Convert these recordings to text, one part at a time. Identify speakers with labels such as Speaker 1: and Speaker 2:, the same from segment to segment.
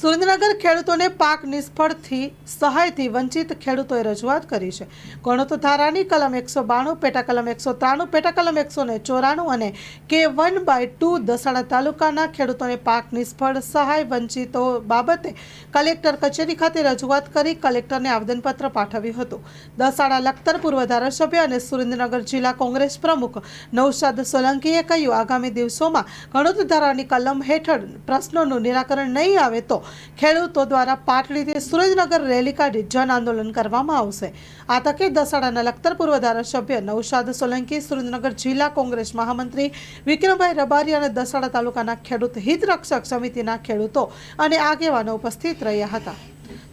Speaker 1: સુરેન્દ્રનગર ખેડૂતોને પાક નિષ્ફળથી સહાયથી વંચિત ખેડૂતોએ રજૂઆત કરી છે। ગણોત ધારાની કલમ 192, પેટા કલમ 193, પેટા કલમ 194 અને K1/2 દસાડા તાલુકાના ખેડૂતોને પાક નિષ્ફળ સહાય વંચિતો બાબતે કલેક્ટર કચેરી ખાતે રજૂઆત કરી કલેક્ટરને આવેદનપત્ર પાઠવ્યું હતું। દસાડા લખતર પૂર્વ ધારાસભ્ય અને સુરેન્દ્રનગર જિલ્લા કોંગ્રેસ પ્રમુખ નૌશાદ સોલંકીએ કહ્યું, આગામી દિવસોમાં ગણોત ધારાની કલમ હેઠળ પ્રશ્નોનું નિરાકરણ નહીં આવે તો ખેડૂતો દ્વારા પાટડીથી સુરેન્દ્રનગર રેલી કાઢી જન આંદોલન કરવામાં આવશે। આ તકે દસાડાના લખતર પૂર્વ ધારાસભ્ય નૌશાદ સોલંકી, સુરેન્દ્રનગર જિલ્લા કોંગ્રેસ મહામંત્રી વિક્રમભાઈ રબારી અને દસાડા તાલુકાના ખેડૂત હિત રક્ષક સમિતિના ખેડૂતો અને આગેવાનો ઉપસ્થિત રહ્યા હતા।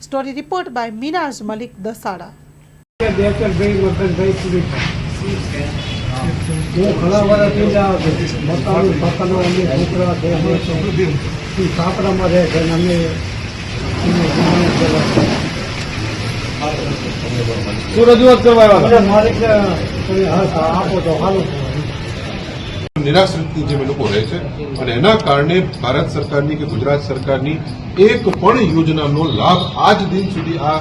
Speaker 1: Story report by Minaj Malik, Dasada.
Speaker 2: નિરાશ્રિતની જે લોકો રહે છે અને એના કારણે ભારત સરકારની કે ગુજરાત સરકારની એક પણ યોજનાનો લાભ આજ દિન સુધી આ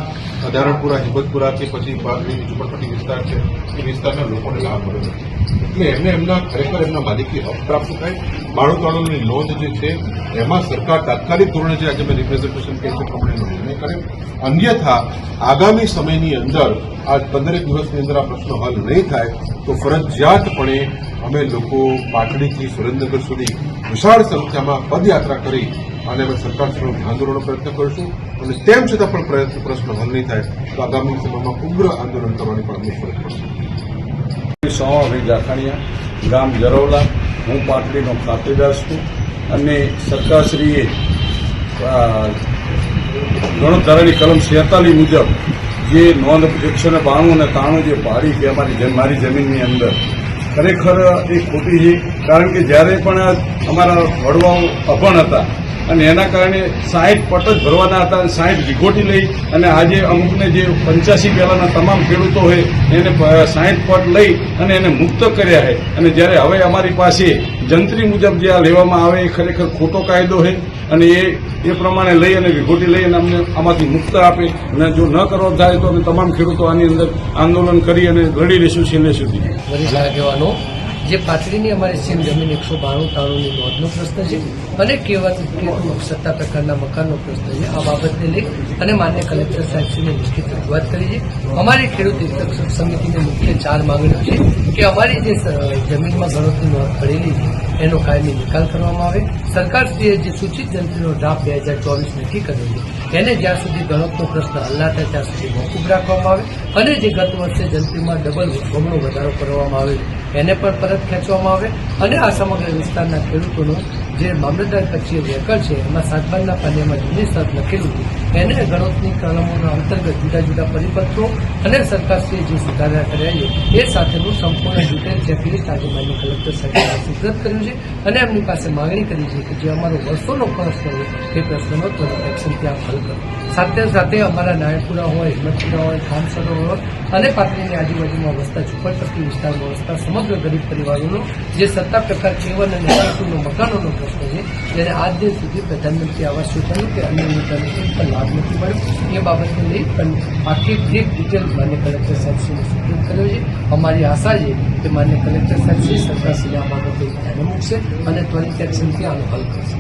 Speaker 2: ધારણપુરા, હિંમતપુરા કે પછી પાટડી ઝુંપડપટ્ટી વિસ્તાર છે એ વિસ્તારના લોકોને લાભ મળ્યો નથી। એટલે એમને એમના ખરેખર એમના માલિકી હક પ્રાપ્ત થાય, બાળોતાળોની નોંધ જે છે એમાં સરકાર તાત્કાલિક ધોરણે જે આજે મેં રિપ્રેઝન્ટેશન કહે છે પ્રમાણેનો નિર્ણય કર્યો, અન્યથા આગામી સમયની અંદર આ 15 દિવસની અંદર આ પ્રશ્નો હલ નહીં થાય તો ફરજિયાતપણે અમે લોકો પાટડીથી સુરેન્દ્રનગર સુધી વિશાળ સંખ્યામાં પદયાત્રા કરી અને અમે સરકાર સામે આંદોલનનો પ્રયત્ન કરીશું અને તેમ છતાં પણ પ્રશ્ન હલ નહીં થાય તો આગામી સમયમાં ઉગ્ર આંદોલન કરવાની પણ અમને ફરજ પડશે।
Speaker 3: સોમાભાઈ જાખાણીયા, ગામ જરોલા, હું પાટડીનો ખાતેદાર છું અને સરકારશ્રીએ ગણોત ધારાની કલમ 46 મુજબ જે નોંધ 192 અને 93 જે પાડી કે મારી જમીનની અંદર ખરેખર એ ખોટી છે। કારણ કે જ્યારે પણ અમારા વડવાઓ અભણ હતા અને એના કારણે 60 પટ જ ભરવાના હતા, 60 વિઘોટી લઈ અને આજે અમુકને જે 85 પહેલાના તમામ ખેડૂતો હોય એને 60 પટ લઈ અને એને મુક્ત કર્યા છે અને જ્યારે હવે અમારી પાસે જંત્રી મુજબ જે આ લેવામાં આવે એ ખરેખર ખોટો કાયદો છે અને એ પ્રમાણે લઈ અને વિઘોટી લઈ અને અમને આમાંથી મુક્ત આપે અને જો ન કરવો થાય તો અમે તમામ ખેડૂતો આની અંદર આંદોલન કરી અને લડી લઈશું છેલ્લે સુધી।
Speaker 4: વરિષ્ઠ આગેવાનો જે પાટડીની અમારી સીમ જમીન 192-93ની નોંધનો પ્રશ્ન છે અને કેવા સત્તા પ્રકારના મકાનનો પ્રશ્ન છે, આ બાબતને લઈ અને માન્ય કલેક્ટર સાહેબશ્રીને લિખિત રજૂઆત કરી છે। અમારી ખેડૂત હિતરક્ષક સમિતિની મુખ્ય 4 માંગણીઓ છે કે અમારી જે જમીનમાં ગણોતની નોંધ પડેલી છે એનો કાયમી નિકાલ કરવામાં આવે, સરકારશ્રીએ જે સૂચિત જંત્રીનો ડ્રાફ્ટ 2024 નક્કી કર્યો છે એને જ્યાં સુધી ગણોતનો પ્રશ્ન હલ ના થાય ત્યાં સુધી મોકૂફ રાખવામાં આવે અને જે ગત વર્ષે જંત્રીમાં બમણો વધારો કરવામાં આવે એને પણ પરત ખેંચવામાં આવે અને આ સમગ્ર વિસ્તારના ખેડૂતોનો જે મામલતદાર કચેરી રેકર્ડ છે એમાં 7/12ના પાનિયામાં જૂની શરત લખેલું છે એને ગણોતની કલમોના અંતર્ગત જુદા જુદા પરિપત્રો અને સરકારશ્રીએ જે સુધારા કર્યા છે એ સાથેનું સંપૂર્ણ ડિટેલ ચેકલિસ્ટ આજે માન્ય કલેક્ટર સાહેબે સુપ્રત કર્યું છે અને એમની પાસે માગણી કરી છે કે જે અમારો વર્ષોનો પ્રશ્ન હોય એ પ્રશ્નનો ત્વરિત એક્શન ત્યાં હલ કરો। સાથે સાથે અમારા નાયણપુરા હોય, હિંમતપુરા હોય, ખામસરો હોય અને પાટડીની આજુબાજુમાં વસતા ઝુંપડપટ્ટી વિસ્તારમાં વસતા સમગ્ર ગરીબ પરિવારોનો જે સત્તા પ્રકાર K1 અને K2 મકાનોનો પ્રશ્ન છે જેને આજ દિન સુધી પ્રધાનમંત્રી આવાસ યોજનાનો કે અન્ય યોજનાનો કોઈ પણ લાભ નથી મળ્યો એ બાબતને લઈ પણ આખી બ્રીફ ડિટેલ માન્ય કલેક્ટર સાહેબશ્રીને સૂચિત કર્યો છે। અમારી આશા છે કે માન્ય કલેક્ટર સાહેબશ્રી સરકારશ્રી આ બાબતે ધ્યાને મૂકશે અને ત્વરિત એક્શનથી આનો હલ કરશે।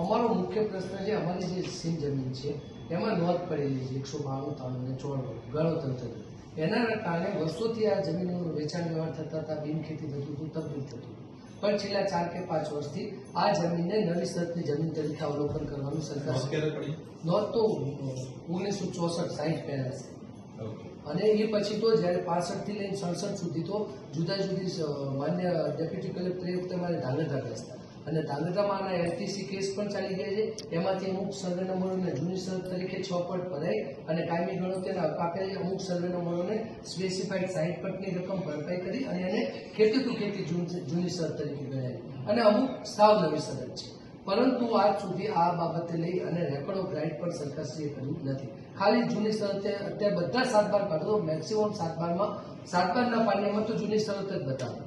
Speaker 4: અમારો મુખ્ય પ્રશ્ન છે અમારી જે સીમ જમીન છે એમાં નોંધ પડેલી છે 192, 93 અને 94 ગણોતંત્ર એના કારણે વર્ષોથી આ જમીનોનું વેચાણ વ્યવહાર થતા હતા, બિનખેતી થતું હતું, તબદીલ થતું હતું પણ છેલ્લા 4 કે 5 વર્ષથી આ જમીનને નવી શરતની જમીન તરીકે અવલોકન કરવાનું સરકાર નોંધ તો 1964-60 પહેલા છે અને એ પછી તો જ્યારે 65 થી લઈને 67 સુધી તો જુદા જુદી માન્ય ડેપ્યુટી કલેક્ટર એ વખતે અમારે ધાંગધ્રા બેસતા અને ધાંગધ્રામાં આના LTC કેસ પણ ચાલી ગયા છે। એમાંથી અમુક સર્વે નંબરોને જૂની શરત તરીકે 6 પટ ભરાઈ અને કાયમી ગણોતરીના આપેલી અમુક સર્વે નંબરોને સ્પેસિફાઈડ 60 પટની રકમ ભરપાઈ કરી અને એને ખેતી ટુ ખેતી જૂની શરત તરીકે ગણાવી અને અમુક સાવ નવી શરત છે પરંતુ આજ સુધી આ બાબતે લઈ અને રેકોર્ડ ઓફ રાઇટ પણ સરકારશ્રીએ કર્યું નથી। ખાલી જૂની શરતે અત્યારે બધા 7/12 કાઢો તો મેક્સિમમ 7/12ના પાનિયામાં તો જૂની શરત જ બતાવે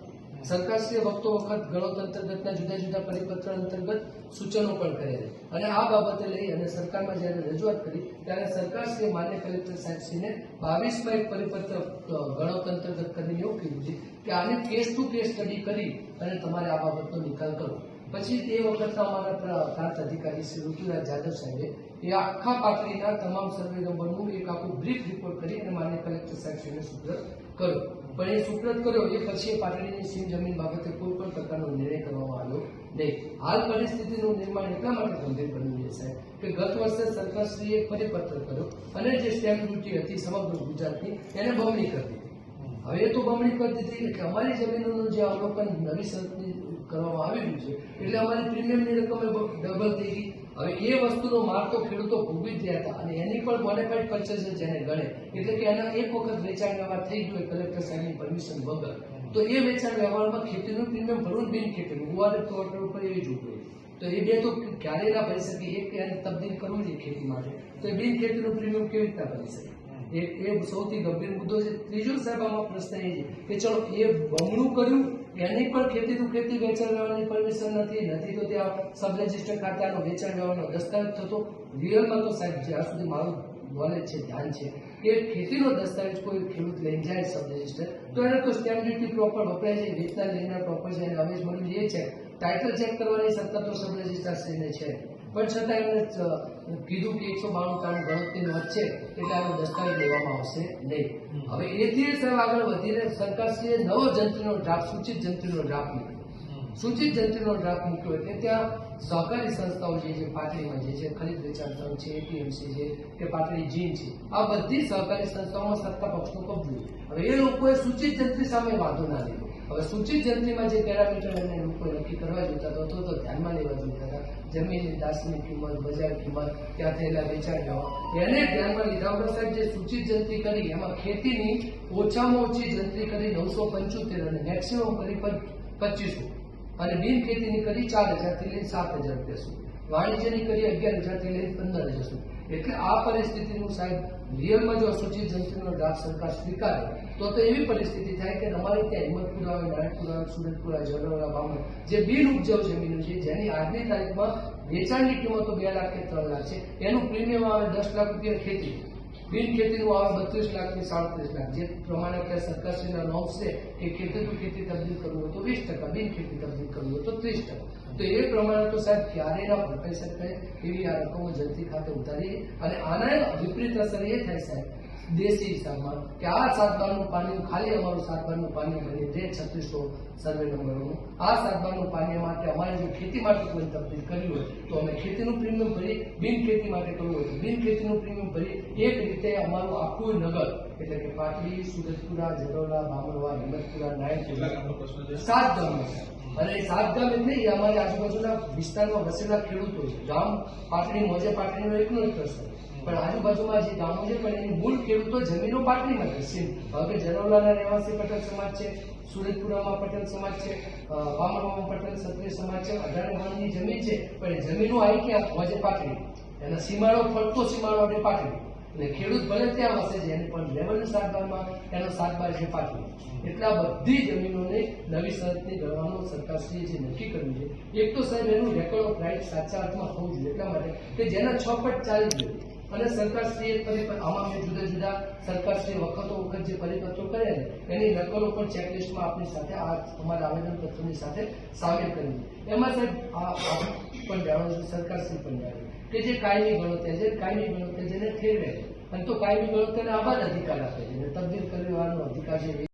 Speaker 4: સરકારશ્રીએ વખતો વખત ગણોત અંતર્ગતના જુદા જુદા પરિપત્ર અંતર્ગત સૂચનો પણ કરેલા અને આ બાબતે લઈ અને સરકારમાં જ્યારે રજૂઆત કરી ત્યારે સરકારશ્રીએ માન્ય કલેક્ટર સાહેબશ્રીને 22માં એક પરિપત્ર ગણોત અંતર્ગત કરીને એવું કીધું છે કે આને કેસ ટુ કેસ સ્ટડી કરી અને તમારે આ બાબતનો નિકાલ કરો. પછી તે વખતના અમારા પ્રાંત અધિકારી શ્રી ઋતુરાજ જાદવ સાહેબે એ આખા પાટડીના તમામ સર્વે નંબરનું એક આખું બ્રીફ રિપોર્ટ કરી અને માન્ય કલેક્ટર સાહેબશ્રીને સુપ્રત કર્યો. પણ એ સુપ્રત કર્યો એ પછી પાટડીની સીમ જમીન બાબતે કોઈ પણ પ્રકારનો નિર્ણય કરવામાં આવ્યો નહીં. હાલ પરિસ્થિતિનું નિર્માણ એટલા માટે ગંભીર બન્યું છે સાહેબ કે ગત વર્ષે સરકારશ્રીએ એક પરિપત્ર કર્યો અને જે સ્ટેમ્પ ડ્યુટી હતી સમગ્ર ગુજરાતની એને બમણી કરી દીધી. હવે એ તો બમણી કરી દીધી એટલે અમારી જમીનોનું જે અવલોકન નવી શરતની કરવામાં આવી રહ્યું છે એટલે અમારી પ્રીમિયમની રકમ ડબલ થઈ ગઈ. હવે એ વસ્તુનો માર તો ખેડૂતો ભોગવી જ રહ્યા હતા અને એની પણ બોનેફાઇડ પરચેસ જેને ગણે એટલે કે એના એક વખત વેચાણ વ્યવહાર થઈ ગયો કલેક્ટર સાહેબની પરમિશન વગર તો એ વેચાણ વ્યવહારમાં ખેતીનું પ્રીમિયમ ભરવું બિન ખેતીનું ગુવારે પોર્ટલ ઉપર એવી જોગવાઈ તો એ બે તો ક્યારેય ના ભરી શકે. એક એને તબદીલ કરવું જોઈએ ખેતી માટે તો એ બિન ખેતીનું પ્રીમિયમ કેવી રીતના ભરી શકે એ સૌથી ગંભીર મુદ્દો છે. ત્રીજો સાહેબ આમાં પ્રશ્ન એ છે કે ચલો એ બમણું કર્યું એની પણ ખેતી ટુ ખેતી વેચાણ વ્યવહારની પરમિશન નથી તો ત્યાં સબ રજિસ્ટર ખાતાનો વેચાણ વ્યવહારનો દસ્તાવેજ થતો. રિયલમાં તો સાહેબ જ્યાં સુધી મારું નોલેજ છે ધ્યાન છે કે ખેતીનો દસ્તાવેજ કોઈ ખેડૂત લઈને જાય સબ રજિસ્ટર તો એને તો સ્ટેમ્પ ડ્યુટી પ્રોપર વપરાય છે વેચનાર લેનાર પ્રોપર છે એને અવેજ મળ્યું એ છે ટાઇટલ ચેક કરવાની સત્તા તો સબ રજિસ્ટ્રારશ્રીને છે પણ છતાં એમણે કીધું કે 192 ગણતરીની વચ્ચે એટલે આનો દસ્તાવેજ લેવામાં આવશે નહીં. હવે એથી સાહેબ આગળ વધીને સરકારશ્રીએ નવો જંત્રીનો ડ્રાફ્ટ સૂચિત જંત્રીનો ડ્રાફ્ટ મૂક્યો એટલે ત્યાં સહકારી સંસ્થાઓ જે છે પાટડીમાં જે છે ખરીદ વેચાણ સંઘ છે એપીએમસી છે કે પાટડી જીન છે આ બધી સહકારી સંસ્થાઓમાં સત્તા પક્ષનો કબજો. હવે એ લોકોએ સૂચિત જંત્રી સામે વાંધો ના લીધો. હવે સૂચિત જંત્રીમાં જે પેરામીટર એને લોકોએ નક્કી કરવા જોતા હતો તો ધ્યાનમાં લેવા જોતા હતા જમીનની દાસની કિંમત બજાર કિંમત ત્યાં થયેલા વેચાણ વ્યવહાર એને ધ્યાનમાં લીધા વગર સાહેબ જે સૂચિત જંત્રી કરી એમાં ખેતીની ઓછામાં ઓછી જંત્રી કરી 975 અને મેક્સિમમ કરી 2500 અને બિન ખેતીની કરી 4000 થી લઈને 7000 રૂપિયા સુધી વાણિજ્યની કરી 11000 થી લઈને 15000 સુધી. એટલે આ પરિસ્થિતિનું સાહેબ રિયલમાં જો સૂચિત જંત્રીનો ડ્રાફ્ટ સરકાર સ્વીકારે તો એવી પરિસ્થિતિ થાય કે અમારે ત્યાં હિંમતપુરા આવે નારાયણપુરા સુરતપુરા જડોરા બામણ જે બિન ઉપજાઉ જમીનો છે જેની આજની તારીખમાં વેચાણની કિંમતો 2 લાખ કે 3 લાખ છે એનું પ્રીમિયમ આવે 10 લાખ રૂપિયા ખેતી બિન ખેતીનું આવે 32 લાખ થી 37 લાખ જે પ્રમાણે અત્યારે સરકારશ્રીના નોર્મ્સ છે કે ખેતી ટુ ખેતી તબદીલ કરવું હોય તો 20%, બિન ખેતી તબદીલ કરવું હોય તો 30%. તો એ પ્રમાણે તો સાહેબ ક્યારેય ના ભરપાઈ શકાય એવી આ રકમો જંત્રી ખાતે ઉતારી અને આના વિપરીત અસર એ થાય સાહેબ દેશી હિસાબમાં કે આ 7/12નું પાણી ખાલી અમારું 7/12નું પાણી બની જે 3600 સર્વે નંબરોનું આ 7/12નું પાણી માટે અમારે જો ખેતી માટે કોઈ તબદીલ કરવી હોય તો અમે ખેતીનું પ્રીમિયમ ભરી બિન ખેતી માટે કરવું હોય તો બિન ખેતીનું પ્રીમિયમ ભરી એક રીતે અમારું આખું નગર એટલે કે પાટડી સુરતપુરા જડોલા બામણવા હિંમતપુરા નાયણપુરા 7 ગામમાં અને એ 7 ગામ એટલે એ અમારી આજુબાજુના વિસ્તારમાં વસેલા ખેડૂતો છે. ગામ પાટડી મોજે પાટડીનો એકનો જ પ્રશ્ન પણ આજુબાજુમાં જે ગામો છે પણ એની મૂળ ખેડૂતો જમીનો પાટડીમાં છે. હવે જડોલાના રહેવાસી પટેલ સમાજ છે, સુરતપુરામાં પટેલ સમાજ છે, બામણવામાં પટેલ ક્ષત્રિય સમાજ છે, 18 ગામની જમીન છે પણ એ જમીનો આવી ક્યાં મોજે પાટડી એના સીમાડો ફરતો સીમાડો એટલે પાટડી એટલે ખેડૂત ભલે ત્યાં વસે છે એને પણ લેવલનું 7/12માં એનો 7/12 છે પાટડી. એટલે આ બધી જમીનોને નવી શરતની ગણવાનું સરકારશ્રીએ જે નક્કી કર્યું છે એક તો સાહેબ એનું રેકોર્ડ ઓફ રાઇટ સાચા અર્થમાં હોવું જોઈએ એટલા માટે કે જેના 6 પટ ચાલી જોઈએ અને સરકારશ્રીએ આમાં મેં જુદા જુદા સરકારશ્રીએ વખતો વખત જે પરિપત્રો કર્યા ને એની નકલો પણ ચેકલિસ્ટમાં આપણી સાથે આ અમારા આવેદનપત્રોની સાથે સામેલ કરી. એમાં સાહેબ આ પણ જાણો છો સરકારશ્રી પણ જાણે કે જે કાયમી ગણતરી જેને ઠેરવે અને તો કાયમી ગણતરીને આબાદ અધિકાર આપે છે તબદીલ કરવાનો અધિકાર છે